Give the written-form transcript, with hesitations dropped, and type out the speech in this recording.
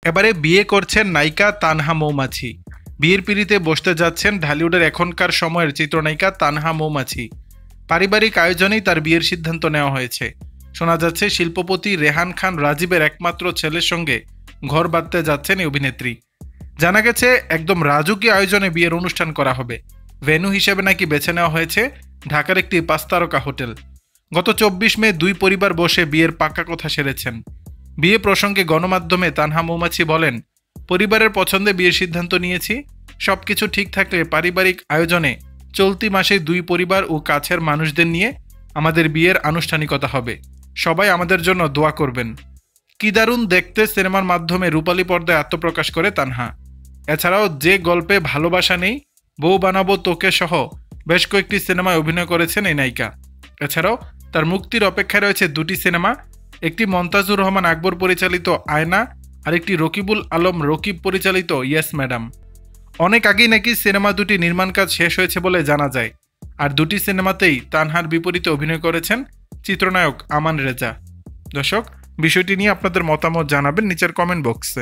এবারে বিয়ে করছেন নায়িকা তানহা মৌমাছি। বিয়ের পিঁড়িতে বসতে যাচ্ছেন ঢালিউডের এখনকার সময়ের চিত্রনায়িকা তানহা মৌমাছি। পারিবারিক আয়োজনেই তার বিয়ের সিদ্ধান্ত নেওয়া হয়েছে। শোনা যাচ্ছে শিল্পপতি রেহান খান রাজীবের একমাত্র ছেলের সঙ্গে ঘর বাঁধতে যাচ্ছেন এই অভিনেত্রী। জানা গেছে একদম রাজকীয় আয়োজনে বিয়ের অনুষ্ঠান করা হবে। ভেন্যু হিসেবে নাকি বেছে নেওয়া হয়েছে ঢাকার একটি 5 তারকা হোটেল। গত 24 মে দুই পরিবার বসে বিয়ের পাক্কা কথা সেরেছেন। বিয়ে প্রসঙ্গে গণমাধ্যমে তানহা মৌমাছি বলেন, পরিবারের পছন্দে বিয়ের সিদ্ধান্ত নিয়েছি। সবকিছু ঠিক থাকলে পারিবারিক আয়োজনে চলতি মাসে দুই পরিবার ও কাছের মানুষদের নিয়ে আমাদের বিয়ের আনুষ্ঠানিকতা হবে। সবাই আমাদের জন্য দোয়া করবেন। কি দারুণ দেখতে সিনেমার মাধ্যমে রূপালী পর্দায় আত্মপ্রকাশ করে তানহা। এছাড়াও যে গল্পে ভালোবাসা নেই, বউ বানাবো তোকে সহ বেশ কয়েকটি সিনেমায় অভিনয় করেছেন এই নায়িকা। এছাড়াও তার মুক্তির অপেক্ষায় রয়েছে দুটি সিনেমা, একটি মন্তাজুর রহমান আকবর পরিচালিত আয়না, আর একটি রকিবুল আলম রকিব পরিচালিত ইয়েস ম্যাডাম। অনেক আগেই নাকি সিনেমা দুটি নির্মাণ কাজ শেষ হয়েছে বলে জানা যায়। আর দুটি সিনেমাতেই তানহার বিপরীতে অভিনয় করেছেন চিত্রনায়ক আমান রেজা। দর্শক, বিষয়টি নিয়ে আপনাদের মতামত জানাবেন নিচের কমেন্ট বক্সে।